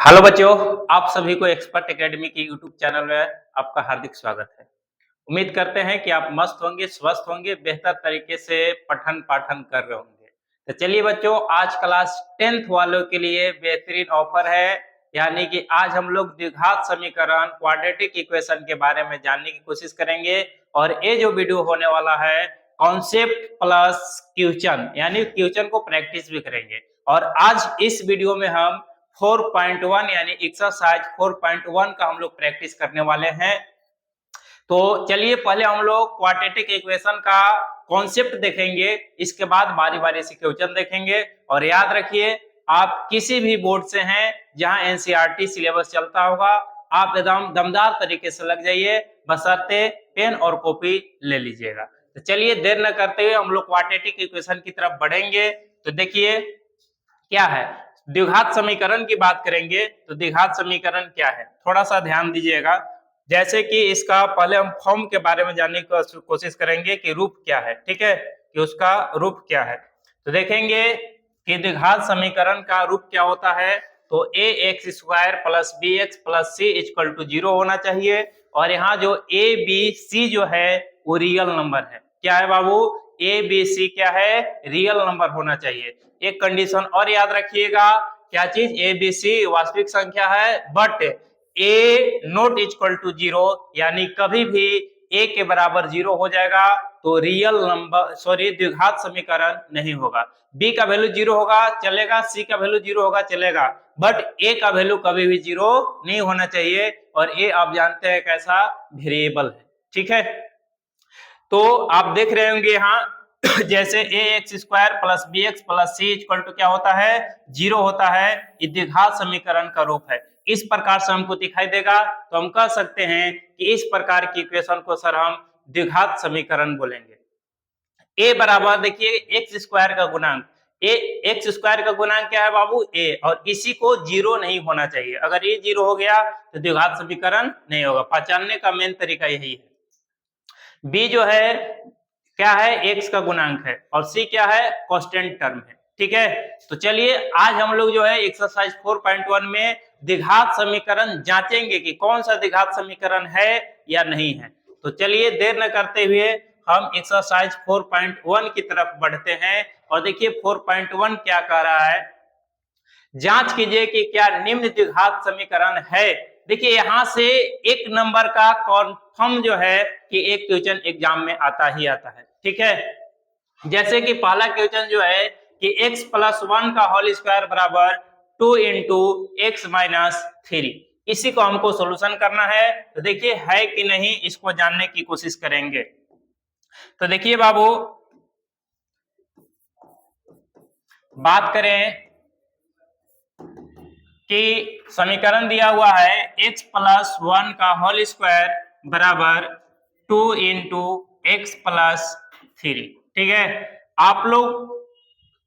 Hello बच्चों, आप सभी को एक्सपर्ट एकेडमी की यूट्यूब चैनल में आपका हार्दिक स्वागत है। उम्मीद करते हैं कि आप मस्त होंगे, स्वस्थ होंगे, बेहतर तरीके से पठन-पाठन कर रहे होंगे। तो चलिए बच्चों, आज क्लास 10th वालों के लिए बेहतरीन ऑफर है, यानी कि आज हम लोग द्विघात समीकरण, क्वाड्रेटिक इक्वेशन के बारे में जानने की कोशिश करेंगे और ये जो वीडियो होने वाला है, कॉन्सेप्ट प्लस क्वेश्चन, यानी क्वेश्चन को प्रैक्टिस भी करेंगे। और आज इस वीडियो में हम 4.1 यानी एक्सरसाइज 4.1 का हम लोग प्रैक्टिस करने वाले हैं। तो चलिए पहले हम लोग क्वाड्रेटिक इक्वेशन का कॉन्सेप्ट देखेंगे, इसके बाद बारी-बारी से क्वेश्चन देखेंगे। और याद रखिए, आप किसी भी बोर्ड से हैं जहां एनसीईआरटी सिलेबस चलता होगा, आप एकदम दमदार तरीके से लग जाइए, बशर्ते पेन और कॉपी ले लीजिएगा। तो चलिए देर न करते हुए हम लोग क्वाड्रेटिक इक्वेशन की तरफ बढ़ेंगे। तो देखिए क्या है, द्विघात समीकरण की बात करेंगे। तो द्विघात समीकरण क्या है, थोड़ा सा ध्यान दीजिएगा। जैसे कि इसका पहले हम फॉर्म के बारे में जानने की कोशिश करेंगे कि रूप क्या है, ठीक है, कि उसका रूप क्या है। तो देखेंगे कि द्विघात समीकरण का रूप क्या होता है। तो A X square plus B X plus C equal to 0 होना चाहिए। और यहाँ जो ए बी सी जो है वो रियल नंबर है। क्या है बाबू, ए बी सी क्या है, रियल नंबर होना चाहिए। एक कंडीशन और याद रखिएगा, क्या चीज, ए बी सी वास्तविक संख्या है, but a not equal to 0, यानी कभी भी ए के बराबर 0 हो जाएगा तो रियल नंबर, सॉरी, द्विघात समीकरण नहीं होगा। बी का वैल्यू 0 होगा चलेगा, सी का वैल्यू 0 होगा चलेगा, बट ए का वैल्यू कभी भी 0 नहीं होना चाहिए। और ए आप जानते हैं कैसा वेरिएबल है, ठीक है। तो आप देख रहे होंगे यहाँ जैसे A X square plus B X plus C equal to क्या होता है, 0 होता है। ये द्विघात समीकरण का रूप है। इस प्रकार से हमको दिखाई देगा तो हम कह सकते हैं कि इस प्रकार की इक्वेशन को सर हम द्विघात समीकरण बोलेंगे। ए बराबर देखिए एक्स स्क्वायर का गुणांक, ए एक्स स्क्वायर का गुणांक क्या है बाबू, ए, और इसी को 0 नहीं होना चाहिए। अगर ये 0 हो गया तो द्विघात समीकरण नहीं होगा। पहचानने का मेन तरीका यही है। बी जो है क्या है, एक्स का गुणांक है, और सी क्या है, कांस्टेंट टर्म है, ठीक है। तो चलिए आज हम लोग जो है एक्सरसाइज 4.1 में द्विघात समीकरण जांचेंगे कि कौन सा द्विघात समीकरण है या नहीं है। तो चलिए देर न करते हुए हम एक्सरसाइज 4.1 की तरफ बढ़ते हैं। और देखिए 4.1 क्या कह रहा है, जांच कीजिए कि क्या निम्न द्विघात समीकरण है। देखिए यहां से एक नंबर का कॉन्फर्म जो है कि एक क्वेश्चन एग्जाम में आता ही आता है, ठीक है। जैसे कि पहला क्वेश्चन जो है कि x प्लस 1 का होल स्क्वायर बराबर 2 इंटू एक्स माइनस 3, इसी को हमको सोल्यूशन करना है। तो देखिए है कि नहीं, इसको जानने की कोशिश करेंगे। तो देखिए बाबू, बात करें कि समीकरण दिया हुआ है x प्लस 1 का होल स्क्वायर बराबर 2 इंटू एक्स प्लस 3, ठीक है। आप लोग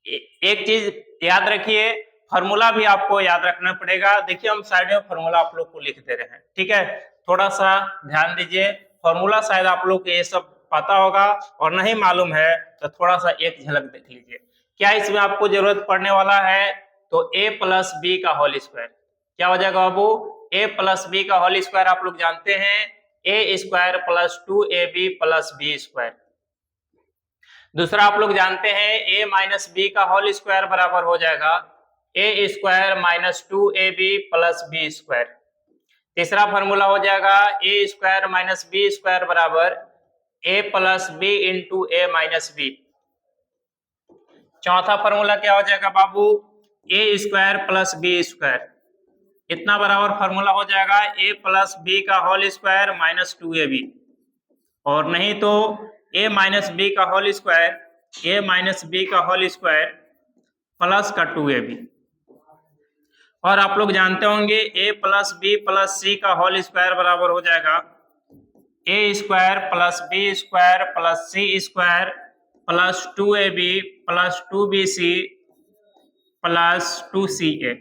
एक चीज याद रखिए, फॉर्मूला भी आपको याद रखना पड़ेगा। देखिए हम साइड में फॉर्मूला आप लोग को लिख दे रहे हैं, ठीक है। थोड़ा सा ध्यान दीजिए, फॉर्मूला शायद आप लोग को ये सब पता होगा, और नहीं मालूम है तो थोड़ा सा एक झलक देख लीजिए। क्या इसमें आपको जरूरत पड़ने वाला है, तो a प्लस बी का होल स्क्वायर क्या हो जाएगा बाबू, a प्लस बी का होल स्क्वायर आप लोग जानते हैं a square plus 2ab plus b square. दूसरा आप लोग जानते हैं a माइनस बी का होल स्क्वायर बराबर हो जाएगा a square minus 2ab plus b square. तीसरा फॉर्मूला हो जाएगा a square minus b square बराबर a plus b into a minus b. चौथा फॉर्मूला क्या हो जाएगा बाबू, a square plus b square, इतना बराबर फॉर्मूला हो जाएगा a प्लस बी का होल स्क्वायर माइनस 2ab, और नहीं तो a माइनस बी का whole square, a minus B का होल स्क्वायर प्लस का 2ab। और आप लोग जानते होंगे a plus b plus c का होल स्क्वायर बराबर हो जाएगा a square plus b square plus c square plus 2ab plus 2bc plus 2ca।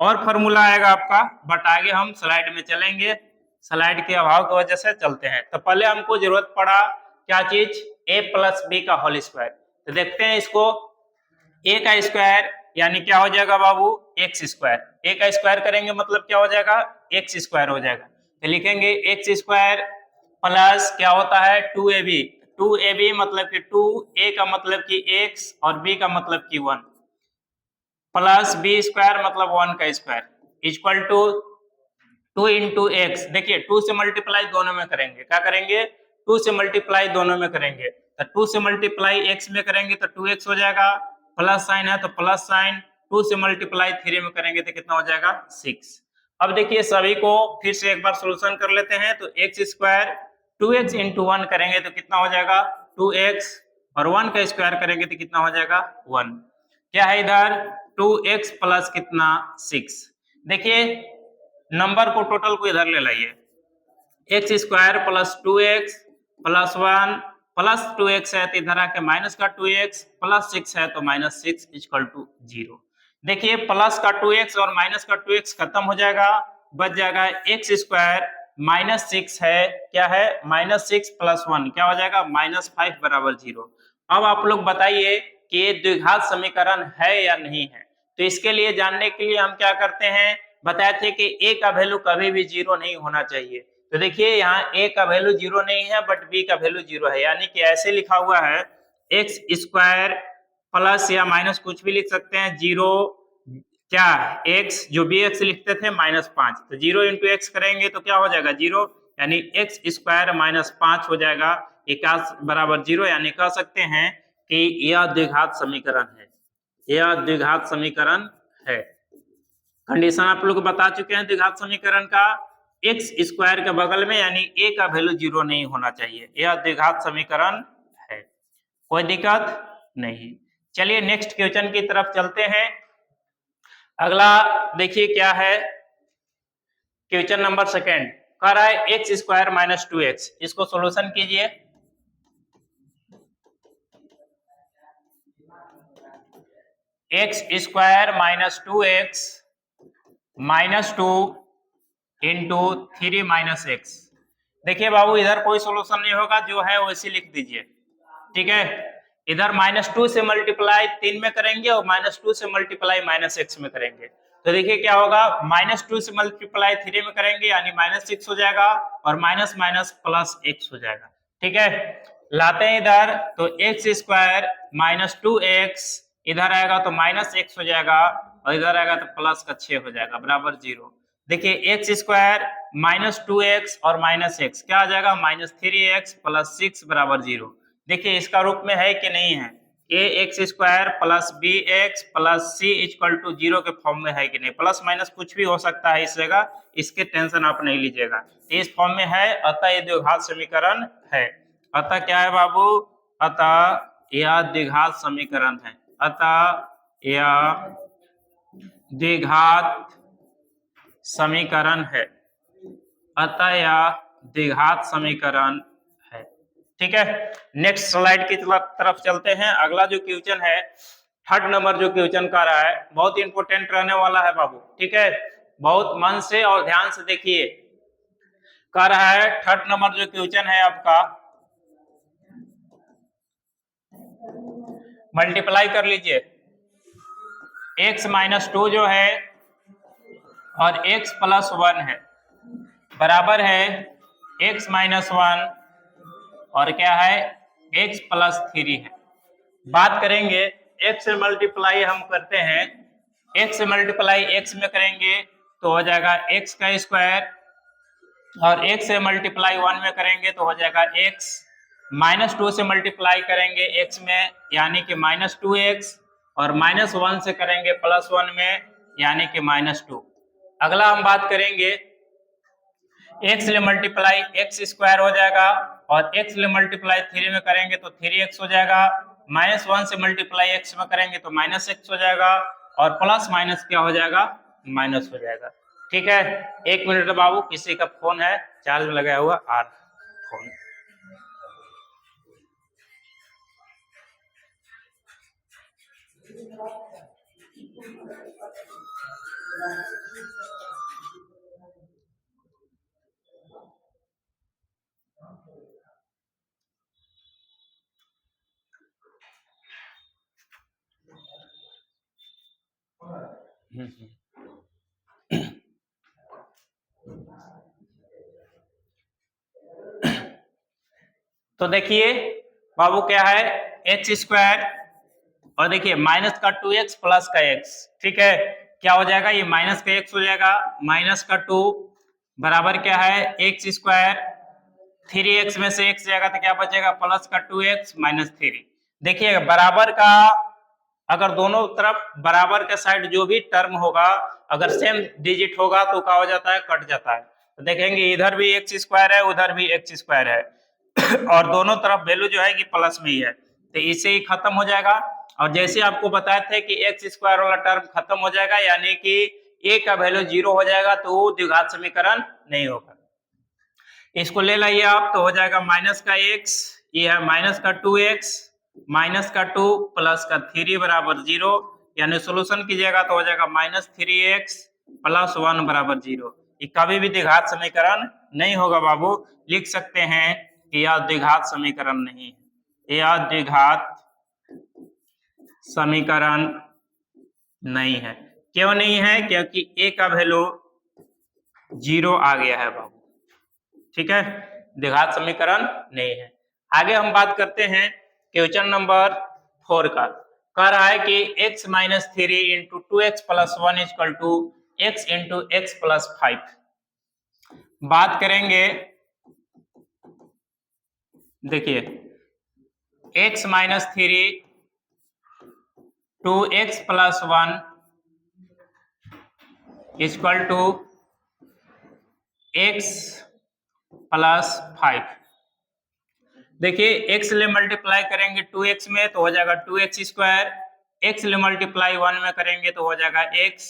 और फॉर्मूला आएगा आपका, बट आगे हम स्लाइड में चलेंगे, स्लाइड के अभाव की वजह से चलते हैं। तो पहले हमको जरूरत पड़ा क्या चीज, a प्लस बी का होल स्क्वायर। तो देखते हैं इसको, a का स्क्वायर यानी क्या हो जाएगा बाबू, एक्स स्क्वायर। ए का स्क्वायर करेंगे मतलब क्या हो जाएगा, एक्स स्क्वायर हो जाएगा। तो लिखेंगे एक्स स्क्वायर प्लस क्या होता है 2ab। 2ab मतलब कि 2, ए का मतलब कि एक्स और बी का मतलब कि 1, प्लस बी स्क्वायर मतलब 1 का square equal to 2 into x. देखिए 2 से मल्टीप्लाई दोनों में करेंगे, क्या करेंगे, 2 से मल्टीप्लाई दोनों में करेंगे। तो 2 से मल्टीप्लाई एक्स में करेंगे तो 2x हो जाएगा, प्लस साइन है तो प्लस साइन, 2 से मल्टीप्लाई 3 में करेंगे तो कितना हो जाएगा 6। अब देखिए सभी को फिर से एक बार सोल्यूशन कर लेते हैं। तो एक्स स्क्वायर 2x इंटू 1 करेंगे तो कितना हो जाएगा 2x, और 1 का स्क्वायर करेंगे तो कितना हो जाएगा 1। क्या है इधर 2x प्लस कितना 6। देखिए नंबर को टोटल को इधर ले लाइए, x square plus 2x plus 1 plus 2x है तो इधर आके माइनस का 2x प्लस 6 है तो माइनस 6 इक्वल टू 0। देखिए प्लस का 2x और माइनस का 2x खत्म हो जाएगा, बच जाएगा एक्स स्क्वायर माइनस 6 है, क्या है माइनस 6 प्लस 1 क्या हो जाएगा माइनस 5 बराबर 0। अब आप लोग बताइए कि ये द्विघात समीकरण है या नहीं है। तो इसके लिए जानने के लिए हम क्या करते हैं, बताए थे कि a का वैल्यू कभी भी 0 नहीं होना चाहिए। तो देखिए यहाँ a का वैल्यू 0 नहीं है बट b का वैल्यू 0 है, यानी कि ऐसे लिखा हुआ है एक्स स्क्वायर प्लस या माइनस कुछ भी लिख सकते हैं 0, क्या x जो बी एक्स लिखते थे -5, तो 0 इंटू एक्स करेंगे तो क्या हो जाएगा 0, यानी एक्स स्क्वायर -5 हो जाएगा एकाश बराबर 0। यानी कह सकते हैं कि यह द्विघात समीकरण है, यह द्विघात समीकरण है। कंडीशन आप लोग बता चुके हैं द्विघात समीकरण का, एक्स स्क्वायर के बगल में यानी a का वैल्यू 0 नहीं होना चाहिए, यह द्विघात समीकरण है, कोई दिक्कत नहीं। चलिए नेक्स्ट क्वेश्चन की तरफ चलते हैं। अगला देखिए क्या है, क्वेश्चन नंबर सेकेंड कह रहा है एक्स स्क्वायर माइनस 2x, इसको सोल्यूशन कीजिए। X square minus 2x minus 2 into 3 minus x. देखिए बाबू इधर कोई सोल्यूशन नहीं होगा, जो है वैसे लिख दीजिए, ठीक है। इधर -2 से मल्टीप्लाई 3 में करेंगे और -2 से मल्टीप्लाई -x में करेंगे। तो देखिए क्या होगा, -2 से मल्टीप्लाई 3 में करेंगे यानी -6 हो जाएगा और माइनस माइनस प्लस x हो जाएगा, ठीक है। लाते हैं इधर तो एक्स स्क्वायर -2x इधर आएगा तो -x हो जाएगा और इधर आएगा तो प्लस का 6 हो जाएगा बराबर 0। देखिए एक्स स्क्वायर -2x और -x क्या आ जाएगा -3x प्लस 6 बराबर 0। देखिए इसका रूप में है कि नहीं है, A X square plus B X plus C equal to 0 के फॉर्म में है कि नहीं। प्लस माइनस कुछ भी हो सकता है इस जगह, इसके टेंशन आप नहीं लीजिएगा, इस फॉर्म में है, अतः ये द्विघात समीकरण है। अतः क्या है बाबू, अतः यह द्विघात समीकरण है, अतः यह द्विघात समीकरण है, अतः यह द्विघात समीकरण है, ठीक है। नेक्स्ट स्लाइड की तरफ चलते हैं। अगला जो क्वेश्चन है, थर्ड नंबर जो क्वेश्चन का रहा है, बहुत इंपॉर्टेंट रहने वाला है बाबू, ठीक है, बहुत मन से और ध्यान से देखिए। कह रहा है थर्ड नंबर जो क्वेश्चन है आपका, मल्टीप्लाई कर लीजिए x -2 जो है और x प्लस 1 है बराबर है x -1 और क्या है x प्लस 3 है। बात करेंगे x से मल्टीप्लाई हम करते हैं, x से मल्टीप्लाई x में करेंगे तो हो जाएगा x का स्क्वायर और x से मल्टीप्लाई 1 में करेंगे तो हो जाएगा x, -2 से मल्टीप्लाई करेंगे x में यानी कि -2x और -1 से करेंगे +1 में यानी कि -2। अगला हम बात करेंगे x से मल्टीप्लाई x स्क्वायर हो जाएगा और x से मल्टीप्लाई 3 में करेंगे तो 3x हो जाएगा, -1 से मल्टीप्लाई x में करेंगे तो -x हो जाएगा और प्लस माइनस क्या हो जाएगा माइनस हो जाएगा, ठीक है। 1 मिनट बाबू, किसी का फोन है चार्ज में लगाया हुआ आ फोन। तो देखिए बाबू क्या है, एक्स स्क्वायर और देखिए माइनस का 2x प्लस का x, ठीक है, क्या हो जाएगा, ये माइनस का x हो जाएगा, माइनस का 2 बराबर क्या है एक्स स्क्वायर, 3x में से x जाएगा तो क्या बचेगा, प्लस का 2x माइनस 3। देखिए बराबर का, अगर दोनों तरफ बराबर के साइड जो भी टर्म होगा अगर सेम डिजिट होगा तो क्या हो जाता है, कट जाता है। तो देखेंगे इधर भी एक्स स्क्वायर है, उधर भी एक्स स्क्वायर है और दोनों तरफ वैल्यू जो है कि प्लस में ही है, तो इससे ही खत्म हो जाएगा। और जैसे आपको बताए थे कि एक्स स्क्वायर वाला टर्म खत्म हो जाएगा, यानी कि ए का वैल्यू 0 हो जाएगा, तो वो द्विघात समीकरण नहीं होगा। इसको ले लाइए आप, तो हो जाएगा माइनस का एक्स, ये है माइनस का 2x माइनस का 2 प्लस का 3 बराबर 0, यानी सोल्यूशन कीजिएगा तो हो जाएगा माइनस 3x प्लस 1 बराबर 0। ये कभी भी द्विघात समीकरण नहीं होगा बाबू, लिख सकते हैं कि यह द्विघात समीकरण नहीं है, यह द्विघात समीकरण नहीं है। क्यों नहीं है, क्योंकि a का वैल्यू 0 आ गया है बाबू, ठीक है, द्विघात समीकरण नहीं है। आगे हम बात करते हैं क्वेश्चन नंबर 4 का। कह रहा है कि x minus 3 into 2x plus 1 equal to x into x plus 5। बात करेंगे, देखिए x minus 3 two x plus 1 equal to x plus 5। देखिए x ले मल्टीप्लाई करेंगे 2x में तो हो जाएगा 2x स्क्वायर, x ले मल्टीप्लाई 1 में करेंगे तो हो जाएगा x,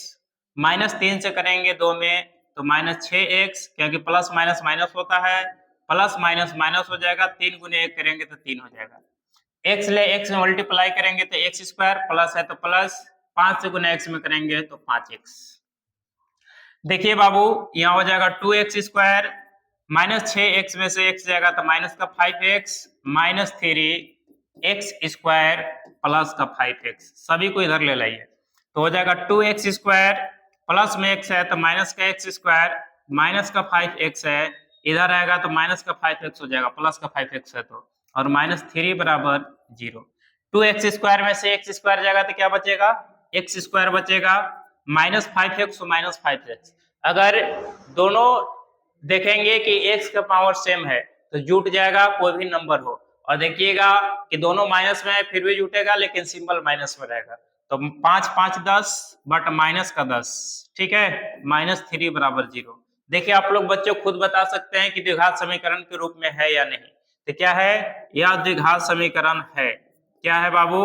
माइनस 3 से करेंगे 2 में तो माइनस 6x, क्योंकि प्लस माइनस माइनस होता है, प्लस माइनस माइनस हो जाएगा, 3 गुने 1 करेंगे तो 3 हो जाएगा। x ले x में मल्टीप्लाई करेंगे तो x स्क्वायर, प्लस है तो प्लस, 5 से गुने x में करेंगे तो 5x। देखिए बाबू यहाँ हो जाएगा 2x स्क्वायर, माइनस 6x में से x जाएगा तो माइनस का 5x minus 3x square plus का 5x, सभी को इधर ले लाइए तो हो जाएगा 2x स्क्वायर, प्लस में x है तो माइनस का x स्क्वायर, माइनस का 5x है, इधर आएगा तो माइनस का 5x हो जाएगा, प्लस का 5x है तो, और माइनस 3 बराबर 0। 2x स्क्वायर में से x स्क्वायर जाएगा तो क्या बचेगा, x स्क्वायर बचेगा, माइनस 5x माइनस 5x। अगर दोनों देखेंगे कि x का पावर सेम है तो जुट जाएगा कोई भी नंबर हो, और देखिएगा कि दोनों माइनस में है फिर भी जुटेगा लेकिन सिंबल माइनस में रहेगा, तो 5 5 10 बट माइनस का 10, ठीक है, माइनस 3 बराबर 0। देखिए आप लोग बच्चों खुद बता सकते हैं कि द्विघात समीकरण के रूप में है या नहीं। तो क्या है, यह द्विघात समीकरण है। क्या है बाबू,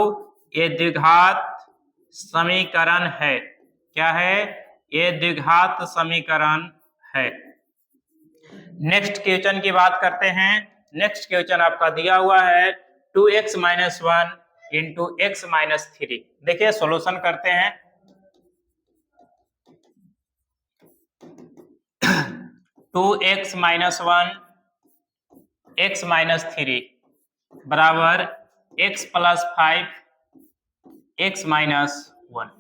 ये द्विघात समीकरण है। क्या है, ये द्विघात समीकरण है। नेक्स्ट क्वेश्चन की बात करते हैं। नेक्स्ट क्वेश्चन आपका दिया हुआ है 2x minus 1 into x minus 3। देखिए सॉल्यूशन करते हैं। 2x माइनस 1 एक्स माइनस 3 बराबर x प्लस 5 एक्स माइनस 1।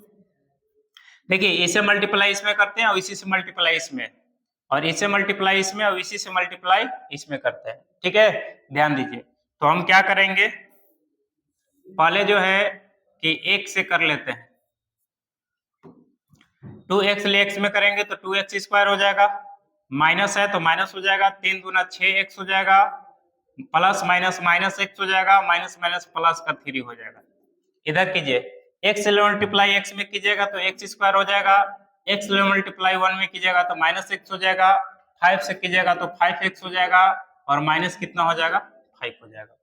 देखिए इसे मल्टीप्लाई इसमें करते हैं और इसी से मल्टीप्लाई इसमें, और इसे मल्टीप्लाई इसमें और इसी से मल्टीप्लाई इसमें करते हैं, ठीक है, ध्यान दीजिए। तो हम क्या करेंगे, पहले जो है कि एक से कर लेते हैं, 2x ले x में करेंगे तो 2x स्क्वायर हो जाएगा, माइनस है तो माइनस हो जाएगा, 3 दूना 6x हो जाएगा, प्लस माइनस माइनस x हो जाएगा, माइनस माइनस प्लस का 3 हो जाएगा। इधर कीजिए, x से मल्टीप्लाई x में कीजिएगा तो x स्क्वायर हो जाएगा, x से मल्टीप्लाई 1 में कीजिएगा तो माइनस x हो जाएगा, 5 से कीजिएगा तो 5x हो जाएगा, और माइनस कितना हो जाएगा, 5 हो जाएगा।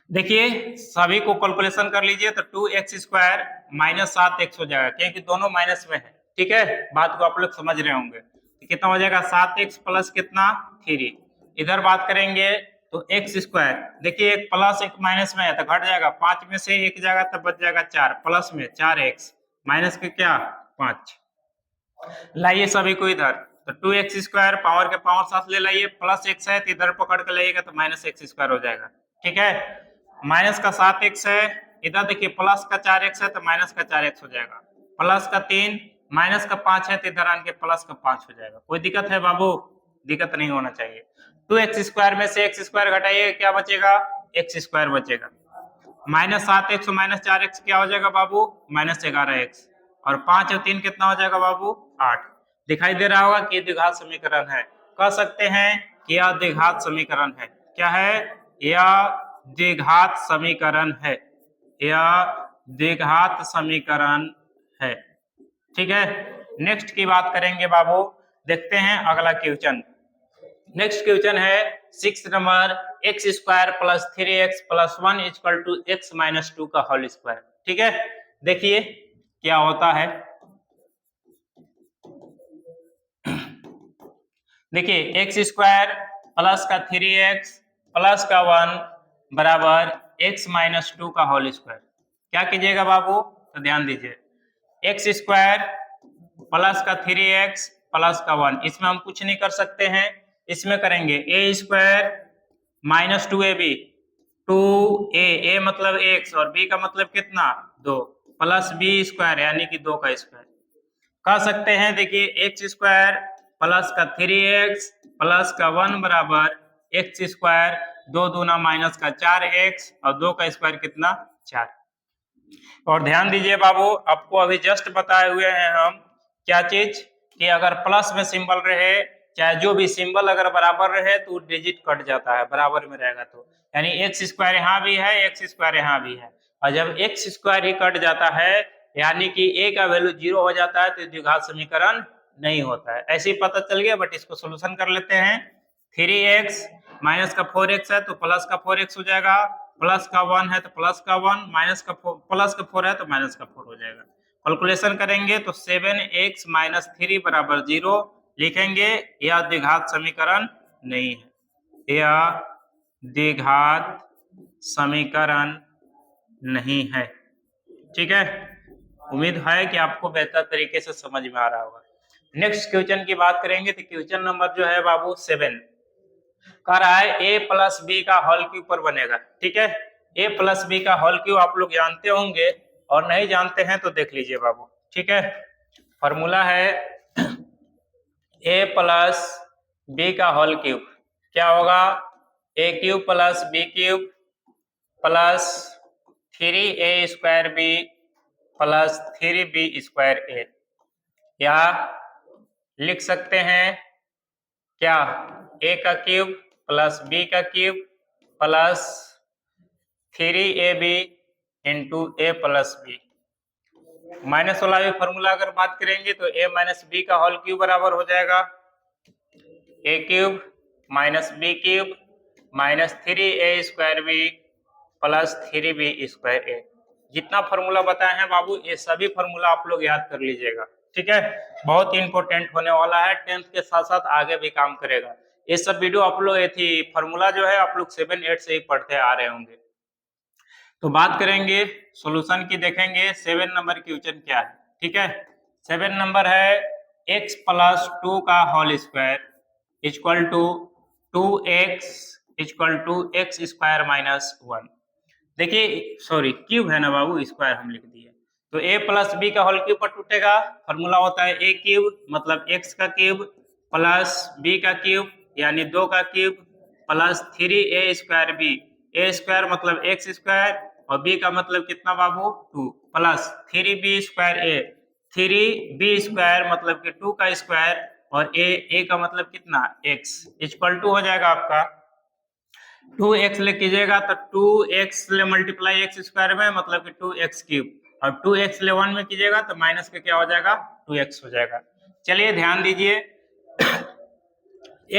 देखिए सभी को कैलकुलेशन कर लीजिए तो 2x स्क्वायर माइनस 7x हो जाएगा, क्योंकि दोनों माइनस में है, ठीक है, बात को आप लोग समझ रहे होंगे। तो कितना हो जाएगा, 7x प्लस कितना 3। इधर बात करेंगे तो x स्क्वायर, देखिए एक प्लस एक माइनस में है तो घट जाएगा, 5 में से एक जाएगा तब बच जाएगा 4, प्लस में 4x माइनस के क्या 5। लाइए सभी को इधर, तो 2x स्क्वायर पावर के पावर साथ ले लाइए, प्लस x है तो इधर पकड़ के लाइएगा तो माइनस x स्क्वायर हो जाएगा, ठीक है, माइनस का 7x है, इधर देखिए प्लस का 4x है तो माइनस का 4x हो जाएगा, प्लस का 3 माइनस का 5 है तो इधर आके प्लस का 5 हो जाएगा। कोई दिक्कत है बाबू? दिक्कत नहीं होना चाहिए। 2x² में से x² घटाइए, क्या बचेगा? x² बचेगा। -7x और -4x क्या हो जाएगा बाबू? -11x। और 5 और 3 कितना हो जाएगा बाबू? 8। दिखाई दे रहा होगा कि द्विघात समीकरण है। कह सकते हैं कि यह द्विघात समीकरण है। क्या है? यह द्विघात समीकरण है। यह द्विघात समीकरण है। ठीक है, नेक्स्ट की बात करेंगे बाबू। देखते हैं अगला क्वेश्चन। नेक्स्ट क्वेश्चन है 6 नंबर, x² plus 3x plus 1 equal to x minus 2 का होल स्क्वायर। ठीक है, देखिए क्या होता है। देखिए x² प्लस का 3x प्लस का 1 बराबर x माइनस 2 का होल स्क्वायर। क्या कीजिएगा बाबू? तो ध्यान दीजिए, x² प्लस का 3x प्लस का 1, इसमें हम कुछ नहीं कर सकते हैं। इसमें करेंगे a² माइनस 2ab, 2a मतलब x और b का मतलब कितना? 2 प्लस b² यानी कि 2 का स्क्वायर। कह सकते हैं देखिए x² प्लस का 3x प्लस का 1 बराबर x², 2 दूना माइनस का 4x और 2 का स्क्वायर कितना? 4। और ध्यान दीजिए बाबू, आपको अभी जस्ट बताए हुए हैं हम क्या चीज, कि अगर प्लस में सिंबल रहे, चाहे जो भी सिंबल अगर बराबर रहे तो डिजिट कट जाता है, बराबर में रहेगा तो। यानी x² यहाँ भी है, x² यहाँ भी है, और जब x² ही कट जाता है यानी कि a का वैल्यू 0 हो जाता है तो द्विघात समीकरण नहीं होता है। ऐसे ही पता चल गया, बट इसको सोल्यूशन कर लेते हैं। 3x माइनस का 4x है तो प्लस का 4x हो जाएगा, प्लस का 1 है तो प्लस का 1, माइनस का प्लस का 4 है तो माइनस का 4 हो जाएगा। कैलकुलेशन करेंगे तो 7x माइनस 3 बराबर 0 लिखेंगे। यह द्विघात समीकरण नहीं है, यह द्विघात समीकरण नहीं है। ठीक है, उम्मीद है कि आपको बेहतर तरीके से समझ में आ रहा होगा। नेक्स्ट क्वेश्चन की बात करेंगे तो क्वेश्चन नंबर जो है बाबू 7 कह रहा है a प्लस बी का होल क्यूब पर बनेगा। ठीक है, a प्लस बी का होल क्यूब आप लोग जानते होंगे, और नहीं जानते हैं तो देख लीजिए बाबू। ठीक है, फॉर्मूला है a प्लस बी का होल क्यूब। क्या होगा? a³ plus b³ plus 3a² b plus 3b² a, या लिख सकते हैं क्या? a का क्यूब प्लस b का cube plus 3ab into a plus b। Minus वाला भी फॉर्मूला अगर बात करेंगे तो a माइनस बी का होल क्यूब बराबर हो जाएगा a³ minus b³ minus 3a² b plus 3b² a। जितना फॉर्मूला बताए हैं बाबू, ये सभी फॉर्मूला आप लोग याद कर लीजिएगा। ठीक है, बहुत ही इंपॉर्टेंट होने वाला है, 10th के साथ साथ आगे भी काम करेगा। ये सब वीडियो आप लोग फॉर्मूला जो है आप लोग 7-8 से ही पढ़ते आ रहे होंगे। तो बात करेंगे सॉल्यूशन की, देखेंगे 7 नंबर क्वेश्चन क्या है। ठीक है, 7 नंबर है x प्लस 2 का whole square equal to 2x equal to x² minus 1। देखिए सॉरी, क्यूब है ना बाबू, स्क्वायर हम लिख दिए। तो a प्लस बी का होल क्यूब पर टूटेगा। फॉर्मूला होता है a³ मतलब x का क्यूब प्लस b का क्यूब यानी 2 का cube plus 3a² b, a² मतलब x² और b का मतलब कितना बाबू? 2 प्लस 3b² a, 3b² मतलब कि 2 का स्क्वायर और a का मतलब कितना? x इक्वल टू हो जाएगा आपका 2x ले कीजिएगा तो 2x ले मल्टीप्लाई x² में मतलब कि 2x³ और 2x ले 1 में कीजिएगा तो माइनस के क्या हो जाएगा? 2x हो जाएगा। चलिए ध्यान दीजिए,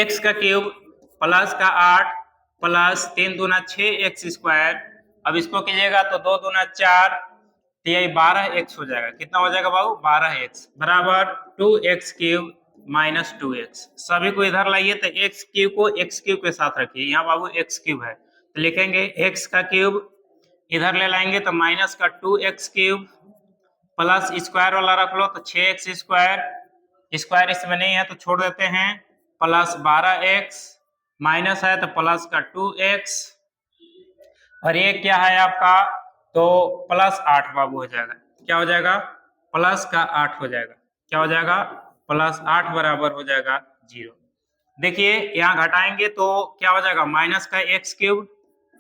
x का क्यूब प्लस का 8 प्लस 3 दूना 6x²। अब इसको कीजिएगा तो 2 दूना 4 तो यही 12x हो जाएगा। कितना हो जाएगा बाबू? 12x बराबर 2x³ माइनस 2x। सभी को इधर लाइए तो x³ को x³ के साथ रखिए, यहाँ बाबू x³ है तो लिखेंगे x का क्यूब, इधर ले लाएंगे तो माइनस का 2x³ प्लस स्क्वायर वाला रख लो तो 6x², स्क्वायर इसमें नहीं है तो छोड़ देते हैं, प्लस 12x माइनस है तो प्लस का 2x और ये क्या है आपका? तो प्लस 8 बाबू हो जाएगा। क्या हो जाएगा? प्लस का 8 हो जाएगा। क्या हो जाएगा? प्लस 8 बराबर हो जाएगा 0। देखिए यहाँ घटाएंगे तो क्या हो जाएगा? माइनस का x cube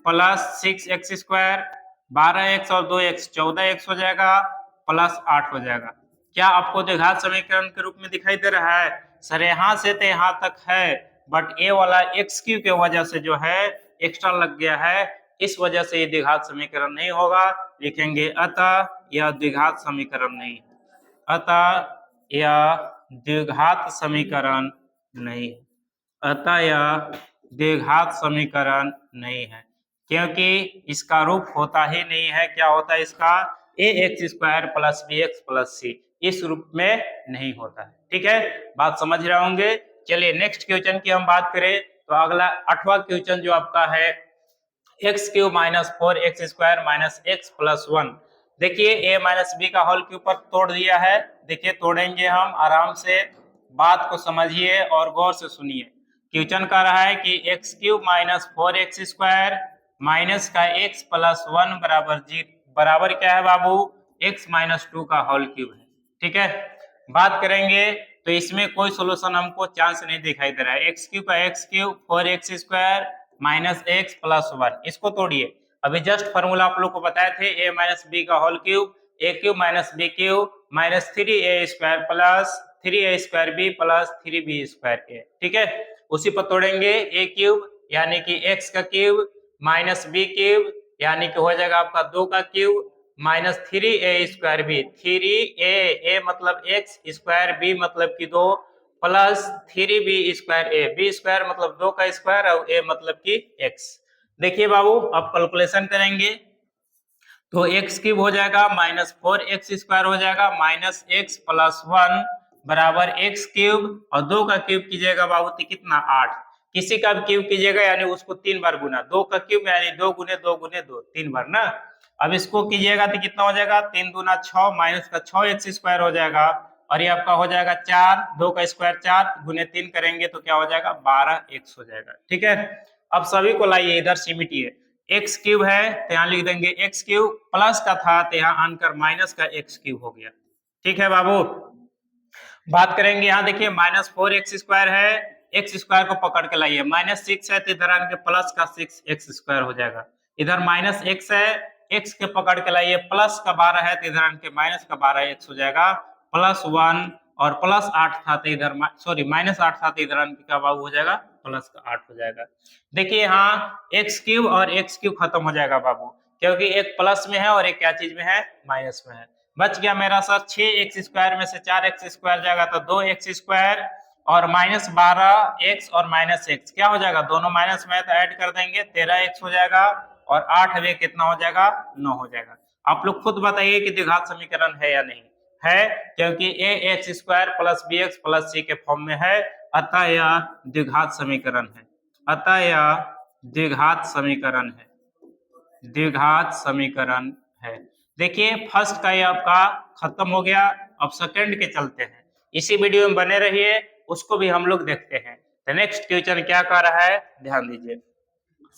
plus 6x square, 12x और 2x 14x हो जाएगा, प्लस 8 हो जाएगा। क्या आपको द्विघात समीकरण के रूप में दिखाई दे रहा है? सर यहाँ से तो यहाँ तक है, बट ये वाला एक्स क्यूब के वजह से जो है एक्स्ट्रा लग गया है, इस वजह से ये द्विघात समीकरण नहीं होगा। लिखेंगे अतः यह द्विघात समीकरण नहीं है, अतः यह द्विघात समीकरण नहीं है, अतः यह द्विघात समीकरण नहीं है, क्योंकि इसका रूप होता ही नहीं है। क्या होता है इसका? A X square plus B X plus C, इस रूप में नहीं होता है। ठीक है, बात समझ रहे होंगे। चलिए नेक्स्ट क्वेश्चन की हम बात करें तो अगला 8वां क्वेश्चन जो आपका है x cube minus 4x square minus x plus 1। देखिए ए माइनस बी का होल के ऊपर तोड़ दिया है। देखिए तोड़ेंगे हम आराम से, बात को समझिए और गौर से सुनिए। क्वेश्चन कह रहा है कि x cube minus 4x square minus का x प्लस 1 बराबर क्या है बाबू? x माइनस 2 का होल क्यूब है। ठीक है, बात करेंगे तो इसमें कोई सोल्यूशन हमको चांस नहीं दिखाई दे रहा है। एक्स क्यूब का x cube 4x square minus x plus 1, इसको तोड़िए। अभी जस्ट फॉर्मूला आप लोग को बताए थे ए माइनस बी का whole cube, A cube minus B cube minus 3a square plus 3a square B plus 3b square A. ठीक है, उसी पर तोड़ेंगे। ए क्यूब यानी कि एक्स का क्यूब माइनस बी क्यूब यानी कि हो जाएगा आपका 2 का cube minus 3a square B, 3a मतलब एक्स स्क्वायर बी मतलब कि 2 प्लस 3b स्क्वायर ए, बी स्क्वायर मतलब 2 का स्क्वायर और ए मतलब कि एक्स। देखिए बाबू अब कैलकुलेशन करेंगे तो एक्स क्यूब हो जाएगा माइनस 4x स्क्वायर हो जाएगा माइनस एक्स प्लस 1 बराबर एक्स क्यूब और 2 का क्यूब कीजिएगा बाबू तो कितना? 8। किसी का भी क्यूब कीजिएगा यानी उसको 3 बार गुना, 2 का क्यूब यानी 2 गुने 2 गुने 2, 3 बार ना। अब इसको कीजिएगा तो कितना हो जाएगा? 3 दूना 6 माइनस का 6x स्क्वायर हो जाएगा और ये आपका हो जाएगा 4, 2 का स्क्वायर 4 गुने 3 करेंगे तो क्या हो जाएगा? 12x हो जाएगा। ठीक है, अब सभी को लाइए इधर सिमटिए। एक्स क्यूब है तो यहाँ लिख देंगे एक्स क्यूब, प्लस का था तो यहाँ आनकर माइनस का एक्स क्यूब हो गया। ठीक है बाबू, बात करेंगे यहाँ देखिए माइनस 4x स्क्वायर है, एक्स स्क्वायर को पकड़ के लाइए, माइनस 6 है तो इधर आके प्लस का 6x स्क्वायर हो जाएगा। इधर माइनस x है, x के पकड़ के लाइए, प्लस का 12 है तो इधर आके माइनस का 12x हो जाएगा प्लस 1 और प्लस 8 था तो इधर सॉरी माइनस 8 था तो इधर आके क्या बाबू हो जाएगा? प्लस का 8 हो जाएगा। देखिए यहाँ एक्स क्यूब और एक्स क्यूब खत्म हो जाएगा बाबू, क्योंकि एक प्लस में है और एक क्या चीज में है? माइनस में है। बच गया मेरा सर 6x स्क्वायर में से 4x स्क्वायर जाएगा तो 2x स्क्वायर और माइनस 12x और माइनस x क्या हो जाएगा? दोनों माइनस में है तो ऐड कर देंगे 13x हो जाएगा और 8 वे कितना हो जाएगा? 9 हो जाएगा। आप लोग खुद बताइए कि द्विघात समीकरण है या नहीं है, क्योंकि A X square plus B X plus C के फॉर्म में है, अतः यह द्विघात समीकरण है, अतः यह द्विघात समीकरण है, द्विघात समीकरण है। देखिए फर्स्ट का ये आपका खत्म हो गया, अब सेकंड के चलते हैं। इसी वीडियो में बने रहिए, उसको भी हम लोग देखते हैं। तो नेक्स्ट क्वेश्चन क्या कर रहा है, ध्यान दीजिए।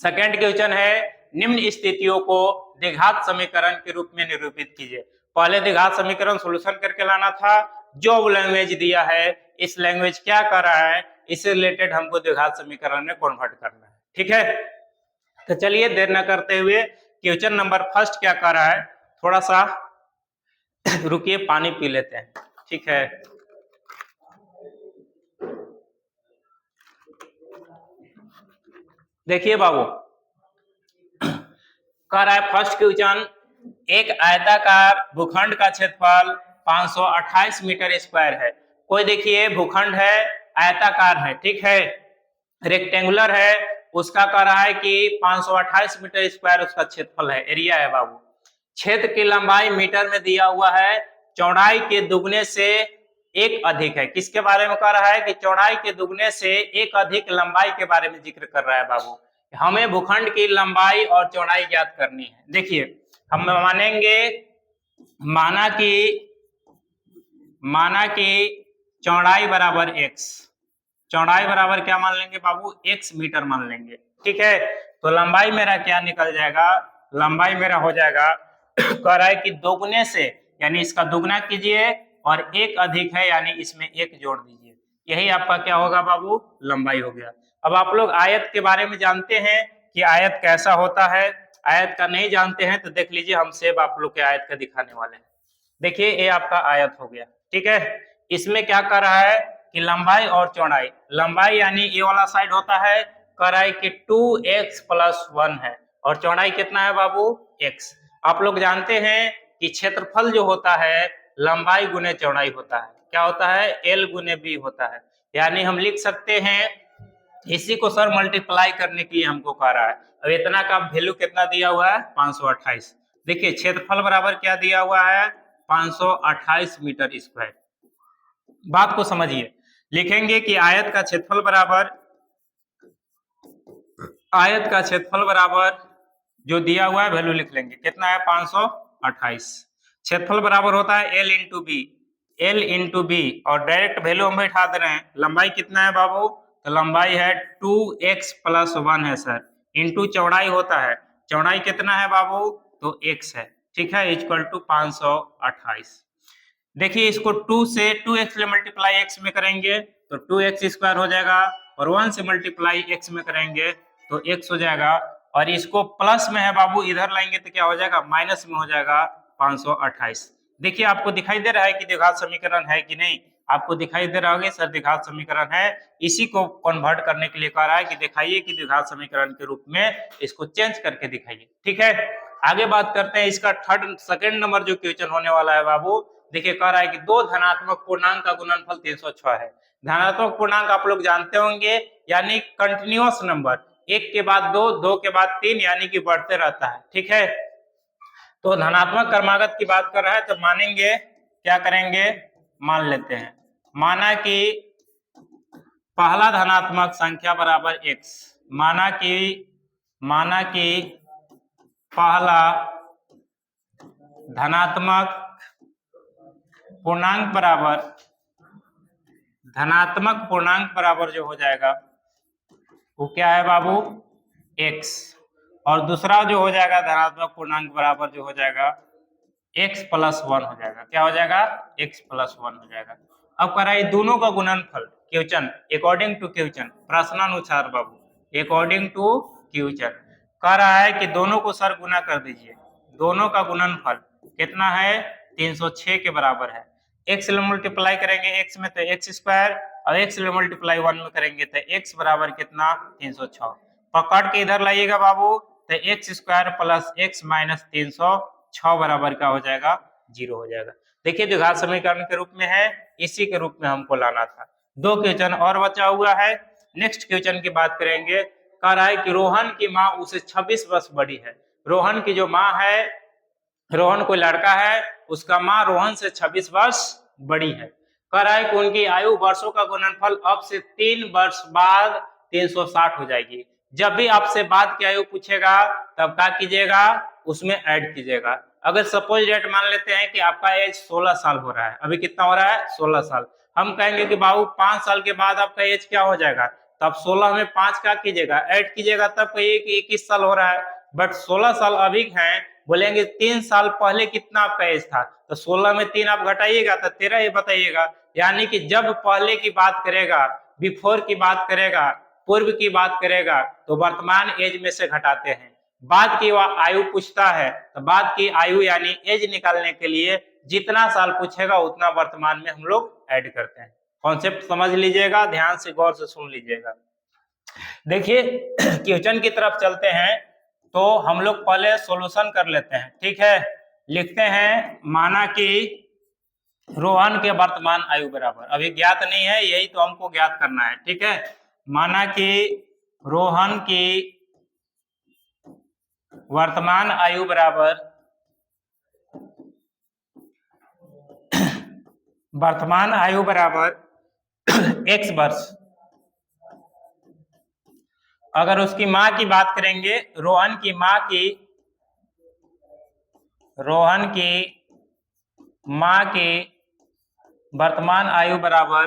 सेकंड क्वेश्चन है निम्न स्थितियों को द्विघात समीकरण के रूप में निरूपित कीजिए। पहले द्विघात समीकरण सॉल्यूशन करके लाना था, जो लैंग्वेज दिया है इस लैंग्वेज क्या कर रहा है, इससे रिलेटेड हमको द्विघात समीकरण में कन्वर्ट करना है। ठीक है, तो चलिए देर न करते हुए क्वेश्चन नंबर फर्स्ट क्या कर रहा है, थोड़ा सा रुकिए पानी पी लेते हैं। ठीक है, देखिए बाबू कह रहा है फर्स्ट क्वेश्चन, एक आयताकार भूखंड का क्षेत्रफल 528 मीटर स्क्वायर है। कोई देखिए भूखंड है, आयताकार है, ठीक है, रेक्टेंगुलर है, उसका कह रहा है कि 528 मीटर स्क्वायर उसका क्षेत्रफल है, एरिया है बाबू। क्षेत्र की लंबाई मीटर में दिया हुआ है, चौड़ाई के दुगने से एक अधिक है। किसके बारे में कह रहा है कि चौड़ाई के दुगने से एक अधिक लंबाई के बारे में जिक्र कर रहा है बाबू। हमें भूखंड की लंबाई और चौड़ाई ज्ञात करनी है। देखिए हम मानेंगे, माना कि चौड़ाई बराबर x, चौड़ाई बराबर क्या मान लेंगे बाबू? x मीटर मान लेंगे। ठीक है, तो लंबाई मेरा क्या निकल जाएगा? लंबाई मेरा हो जाएगा कह रहा है कि दोगुने से यानी इसका दुगना कीजिए, और 1 अधिक है यानी इसमें 1 जोड़ दीजिए। यही आपका क्या होगा बाबू, लंबाई हो गया। अब आप लोग आयत के बारे में जानते हैं कि आयत कैसा होता है। आयत का नहीं जानते हैं तो देख लीजिए, हम सेब आप लोग के आयत का दिखाने वाले हैं। देखिए ये आपका आयत हो गया, ठीक है। इसमें क्या कर रहा है कि लंबाई और चौड़ाई, लंबाई यानी ये वाला साइड होता है, कर रहा है कि 2x + 1 है, और चौड़ाई कितना है बाबू, x। आप लोग जानते हैं कि क्षेत्रफल जो होता है लंबाई गुने चौड़ाई होता है, क्या होता है, l गुने b होता है। यानी हम लिख सकते हैं, इसी को सर मल्टीप्लाई करने के लिए हमको कह रहा है। अब इतना का वैल्यू कितना दिया हुआ है, 528। देखिए क्षेत्रफल बराबर क्या दिया हुआ है, 528 मीटर स्क्वायर। बात को समझिए, लिखेंगे कि आयत का क्षेत्रफल बराबर जो दिया हुआ है वैल्यू लिख लेंगे, कितना है, 528। क्षेत्रफल बराबर होता है L इंटू बी, और डायरेक्ट वैल्यू हम बैठा दे रहे हैं। लंबाई कितना है बाबू, तो लंबाई है 2x + 1 है सर, इंटू चौड़ाई होता है, चौड़ाई कितना है बाबू, तो x है, ठीक है, इक्वल टू 528। देखिए इसको 2 से 2x से मल्टीप्लाई x में करेंगे तो 2x² हो जाएगा, और 1 से मल्टीप्लाई x में करेंगे तो x हो जाएगा, और इसको प्लस में है बाबू, इधर लाएंगे तो क्या हो जाएगा, माइनस में हो जाएगा 528। देखिए आपको दिखाई दे रहा है कि द्विघात समीकरण है कि नहीं, आपको दिखाई दे रहा होगा सर द्विघात समीकरण है। इसी को कन्वर्ट करने के लिए कह रहा है कि दिखाइए कि द्विघात समीकरण के रूप में इसको चेंज करके दिखाइए, ठीक है। आगे बात करते हैं, इसका सेकंड नंबर जो क्वेश्चन होने वाला है बाबू, देखिए कह रहा है कि दो धनात्मक पूर्णांक का गुणनफल 306 है। धनात्मक पूर्णांक आप लोग जानते होंगे, यानी कंटिन्यूअस नंबर, 1 के बाद 2, 2 के बाद 3, यानी कि बढ़ते रहता है, ठीक है। तो धनात्मक क्रमागत की बात कर रहा है, तो मानेंगे, क्या करेंगे, मान लेते हैं, माना कि पहला धनात्मक संख्या बराबर x, माना कि पहला धनात्मक पूर्णांक बराबर जो हो जाएगा वो क्या है बाबू, x, और दूसरा जो हो जाएगा धनात्मक पूर्णांक बराबर जो हो जाएगा x + 1 हो जाएगा, क्या हो जाएगा, x + 1 हो जाएगा। अब कह रहा है दोनों का गुणनफल, क्वेश्चन अकॉर्डिंग टू क्वेश्चन, प्रश्नानुसार बाबू, अकॉर्डिंग टू क्वेश्चन कह रहा है कि दोनों को सर गुना कर दीजिए, दोनों का गुणनफल कितना है, 306 के बराबर है। x से मल्टीप्लाई करेंगे x में तो x², और x से मल्टीप्लाई 1 में करेंगे तो x बराबर कितना, 306। पकड़ के इधर लाइएगा बाबू, तो x² + x - 306 बराबर का हो जाएगा, 0 हो जाएगा। देखिए द्विघात समीकरण के रूप में है, इसी के रूप में हमको लाना था। 2 क्वेश्चन और बचा हुआ है। नेक्स्ट क्वेश्चन की बात करेंगे, कह रहा है कि रोहन की माँ उसे 26 वर्ष बड़ी है। रोहन की जो माँ है, रोहन कोई लड़का है, उसका माँ रोहन से 26 वर्ष बड़ी है। कह रहा है कि उनकी आयु वर्षों का गुणनफल अब से 3 वर्ष बाद 360 हो जाएगी। जब भी आपसे बाद की आयु पूछेगा तब क्या कीजिएगा, उसमें ऐड कीजिएगा। अगर सपोज डेट मान लेते हैं कि आपका एज 16 साल हो रहा है, अभी कितना हो रहा है, 16 साल, हम कहेंगे कि बाबू 5 साल के बाद आपका एज क्या हो जाएगा, तब 16 में 5 क्या कीजिएगा, ऐड कीजिएगा, तब कहिए कि 21 साल हो रहा है। बट 16 साल अभी है, बोलेंगे 3 साल पहले कितना आपका एज था, तो 16 में 3 आप घटाइएगा तो 13 ही बताइएगा। यानी कि जब पहले की बात करेगा, बिफोर की बात करेगा, पूर्व की बात करेगा, तो वर्तमान एज में से घटाते हैं। बाद की वह आयु पूछता है तो बाद की आयु यानी एज निकालने के लिए जितना साल पूछेगा उतना वर्तमान में हम लोग ऐड करते हैं। कॉन्सेप्ट समझ लीजिएगा, ध्यान से गौर से सुन लीजिएगा। देखिए क्वेश्चन की तरफ चलते हैं, तो हम लोग पहले सॉल्यूशन कर लेते हैं, ठीक है। लिखते हैं, माना कि रोहन के वर्तमान आयु बराबर, अभी ज्ञात नहीं है, यही तो हमको ज्ञात करना है, ठीक है। माना कि रोहन की वर्तमान आयु बराबर x वर्ष। अगर उसकी माँ की बात करेंगे, रोहन की माँ की वर्तमान आयु बराबर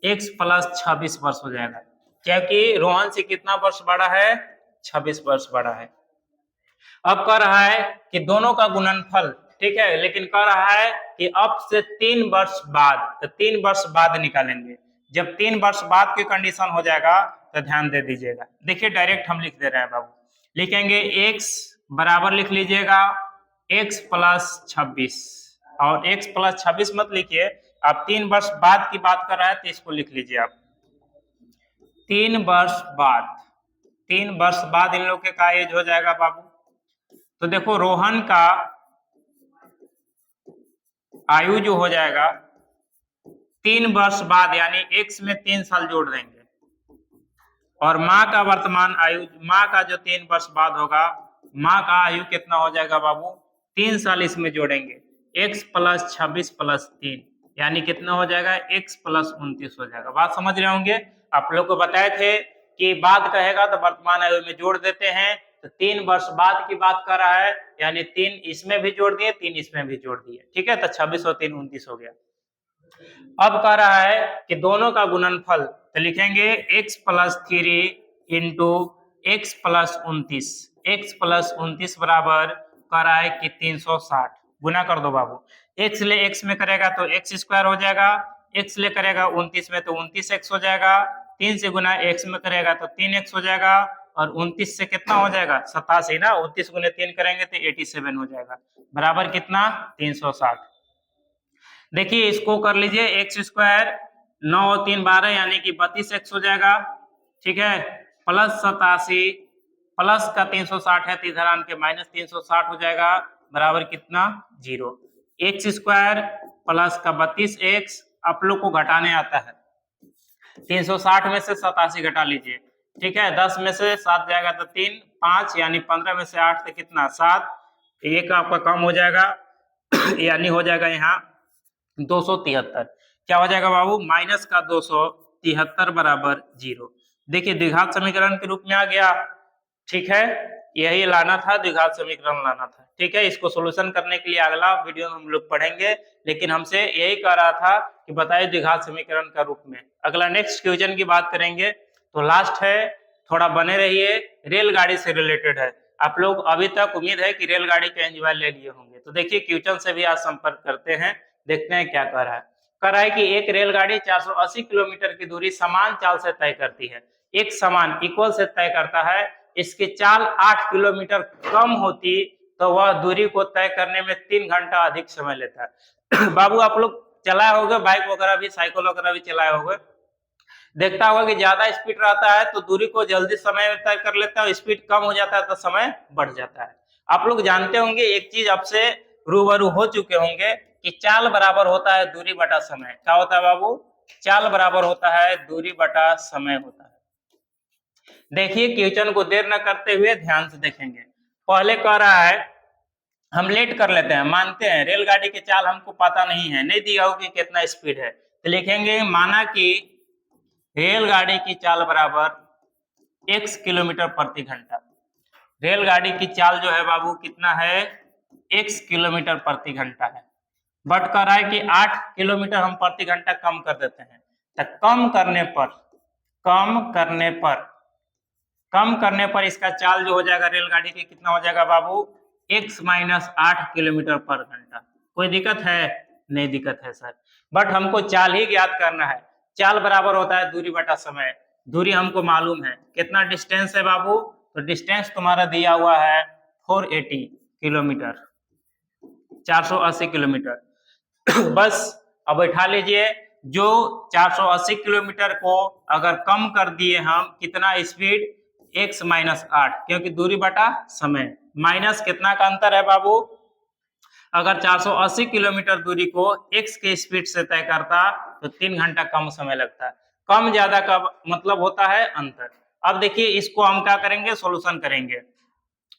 x + 26 वर्ष हो जाएगा, क्योंकि रोहन से कितना वर्ष बड़ा है, 26 वर्ष बड़ा है। अब कह रहा है कि दोनों का गुणनफल, ठीक है, लेकिन कह रहा है कि अब से 3 वर्ष बाद, तो 3 वर्ष बाद निकालेंगे। जब 3 वर्ष बाद की कंडीशन हो जाएगा तो ध्यान दे दीजिएगा। देखिए डायरेक्ट हम लिख दे रहे हैं बाबू, लिखेंगे x बराबर लिख लीजिएगा x प्लस 26, और x प्लस 26 मत लिखिए, आप 3 वर्ष बाद की बात कर रहा है तो इसको लिख लीजिए आप 3 वर्ष बाद। 3 वर्ष बाद इन लोग के का एज हो जाएगा बाबू। तो देखो रोहन का आयु जो हो जाएगा 3 वर्ष बाद, यानी x में 3 साल जोड़ देंगे, और माँ का वर्तमान आयु, माँ का जो 3 वर्ष बाद होगा, माँ का आयु कितना हो जाएगा बाबू, 3 साल इसमें जोड़ेंगे, x प्लस 26 प्लस 3, यानी कितना हो जाएगा, x प्लस 29 हो जाएगा। बात समझ रहे होंगे। आप लोग को बताए थे कि बाद कहेगा तो वर्तमान आयु में जोड़ देते हैं, तो 3 वर्ष बाद की बात कर रहा है, यानी 3 इसमें भी जोड़ दिए, 3 इसमें भी जोड़ दिए, ठीक है, तो 26 और 3 29 हो गया। अब कह रहा है कि दोनों का गुणनफल, तो लिखेंगे x plus 3 into x plus 29, x plus 29 बराबर कह रहा है कि 360, गुना कर दो बाबू, x ले x में करेगा तो x स्क्वायर हो जाएगा, x ले करेगा 29 में तो 29x हो जाएगा, 3 से गुना x में करेगा तो 3x हो जाएगा, और 29 से कितना हो जाएगा, 87 ना, 29 गुने 3 करेंगे तो 87 हो जाएगा, बराबर कितना, 360। देखिए इसको कर लीजिए, एक्स स्क्वायर 9 और 3 12, यानी कि 32x हो जाएगा, ठीक है, प्लस 87 प्लस का 360 है, तो इधर आन के माइनस 360 हो जाएगा, बराबर कितना, 0। एक्स स्क्वायर प्लस का 32x, आप लोग को घटाने आता है, 360 में से 87 घटा लीजिए, ठीक है, 10 में से 7 जाएगा तो 3 5, यानी 15 में से 8 तो कितना, 7, एक आपका कम हो जाएगा यानी हो जाएगा यहाँ 273। क्या हो जाएगा बाबू, माइनस का 273 बराबर 0। देखिए द्विघात समीकरण के रूप में आ गया, ठीक है, यही लाना था, द्विघात समीकरण लाना था, ठीक है। इसको सोल्यूशन करने के लिए अगला वीडियो में हम लोग पढ़ेंगे, लेकिन हमसे यही कह रहा था कि बताइए द्विघात समीकरण का रूप में। अगला नेक्स्ट क्वेश्चन की बात करेंगे, तो लास्ट है, थोड़ा बने रहिए, रेलगाड़ी से रिलेटेड है। आप लोग अभी तक उम्मीद है कि रेलगाड़ी का एंजॉय ले लिए होंगे, तो देखिए क्वेश्चन से भी आज संपर्क करते हैं, देखते हैं क्या कह रहा है। कह रहा है कि एक रेलगाड़ी 480 किलोमीटर की दूरी समान चाल से तय करती है, एक समान इक्वल से तय करता है, इसकी चाल 8 किलोमीटर कम होती तो वह दूरी को तय करने में 3 घंटा अधिक समय लेता है। बाबू आप लोग चलाए होगे बाइक वगैरह भी, साइकिल वगैरह भी चलाए होगे, देखता होगा कि ज्यादा स्पीड रहता है तो दूरी को जल्दी समय तय कर लेता है, स्पीड कम हो जाता है तो समय बढ़ जाता है। आप लोग जानते होंगे एक चीज, आपसे रूबरू हो चुके होंगे कि चाल बराबर होता है दूरी बटा समय। क्या होता है बाबू, चाल बराबर होता है दूरी बटा समय होता है। देखिए क्वेश्चन को देर न करते हुए ध्यान से देखेंगे। पहले कह रहा है, हम लेट कर लेते हैं, मानते हैं रेलगाड़ी की चाल हमको पता नहीं है, नहीं दिया हो कि कितना स्पीड है, तो लिखेंगे माना कि रेलगाड़ी की चाल बराबर x किलोमीटर प्रति घंटा। रेलगाड़ी की चाल जो है बाबू कितना है, x किलोमीटर प्रति घंटा है, बट कह रहा है कि 8 किलोमीटर हम प्रति घंटा कम कर देते हैं, तो कम करने पर इसका चाल जो हो जाएगा रेलगाड़ी की कितना हो जाएगा बाबू, x माइनस 8 किलोमीटर पर घंटा। कोई दिक्कत है, नहीं दिक्कत है सर, बट हमको चाल ही ज्ञात करना है। चाल बराबर होता है दूरी बटा समय, दूरी हमको मालूम है, कितना डिस्टेंस है बाबू, तो डिस्टेंस तुम्हारा दिया हुआ है 480 किलोमीटर, 480 किलोमीटर। बस अब बैठा लीजिए, जो 480 किलोमीटर को अगर कम कर दिए हम, कितना स्पीड, x माइनस 8, क्योंकि दूरी बटा समय, माइनस कितना का अंतर है बाबू, अगर 480 किलोमीटर दूरी को x के स्पीड से तय करता तो 3 घंटा कम समय लगता है। कम ज्यादा का मतलब होता है अंतर। अब देखिए इसको हम क्या करेंगे, सोल्यूशन करेंगे।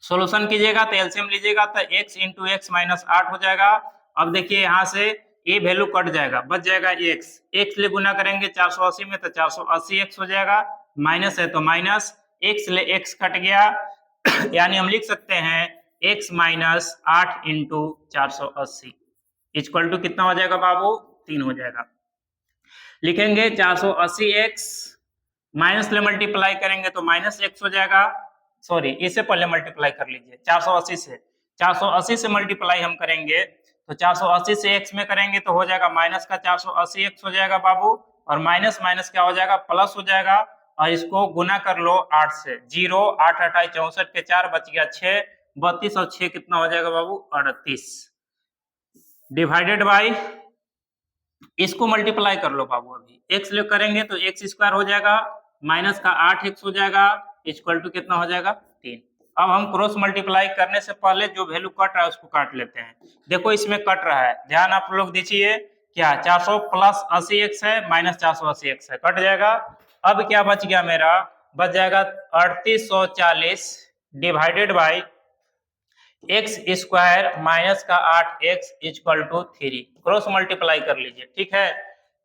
सोल्यूशन कीजिएगा तो एलसीएम लीजिएगा तो x इंटू एक्स माइनस 8 हो जाएगा। अब देखिए यहाँ से ये वैल्यू कट जाएगा, बच जाएगा x ले गुना करेंगे 480 में तो 480x हो जाएगा, माइनस है तो माइनस, x ले x कट गया यानी हम लिख सकते हैं x minus 8 into 480 equal to कितना हो जाएगा बाबू, 3 हो जाएगा। लिखेंगे 480x, माइनस ले मल्टीप्लाई करेंगे तो माइनस x हो जाएगा, सॉरी इससे पहले मल्टीप्लाई कर लीजिए 480 से, 480 से मल्टीप्लाई हम करेंगे तो 480 से x में करेंगे तो हो जाएगा माइनस का 480 x हो जाएगा बाबू, और माइनस माइनस क्या हो जाएगा, प्लस हो जाएगा। और इसको गुना कर लो 8 से, 0 8 28 64 के 4 बच गया 6, 32 और 6 कितना हो जाएगा बाबू, 38 डिवाइडेड बाई, इसको मल्टीप्लाई कर लो बाबू। अभी x ले करेंगे तो x स्क्वायर हो जाएगा, माइनस का 8x हो जाएगा, इक्वल टू कितना हो जाएगा 3। अब हम क्रॉस मल्टीप्लाई करने से पहले जो वैल्यू कट रहा है उसको काट लेते हैं। देखो इसमें कट रहा है, ध्यान आप लोग दीजिए, क्या 400 प्लस 80x है माइनस 480x है, कट जाएगा। अब क्या बच गया मेरा, बच जाएगा 3840 divided by x square minus का 8x equal to 3। Cross multiply कर लीजिए, ठीक है।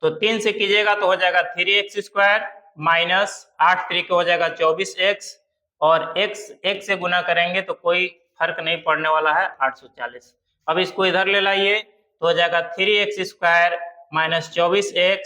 तो 3 से कीजिएगा तो हो जाएगा 3x स्क्वायर माइनस 8 3 हो जाएगा 24x, और x से गुना करेंगे तो कोई फर्क नहीं पड़ने वाला है, 840। अब इसको इधर ले लाइए तो हो जाएगा 3x square minus 24x,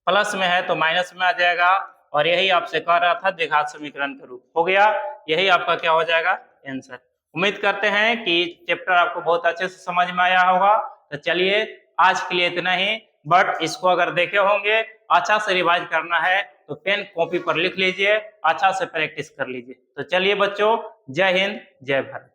plus में है तो माइनस में आ जाएगा, और यही आपसे कह रहा था द्विघात समीकरण का रूप हो गया। यही आपका क्या हो जाएगा, आंसर। उम्मीद करते हैं कि चैप्टर आपको बहुत अच्छे से समझ में आया होगा। तो चलिए आज के लिए इतना ही, बट इसको अगर देखे होंगे, अच्छा से रिवाइज करना है तो पेन कॉपी पर लिख लीजिए, अच्छा से प्रैक्टिस कर लीजिए। तो चलिए बच्चों, जय हिंद जय भारत।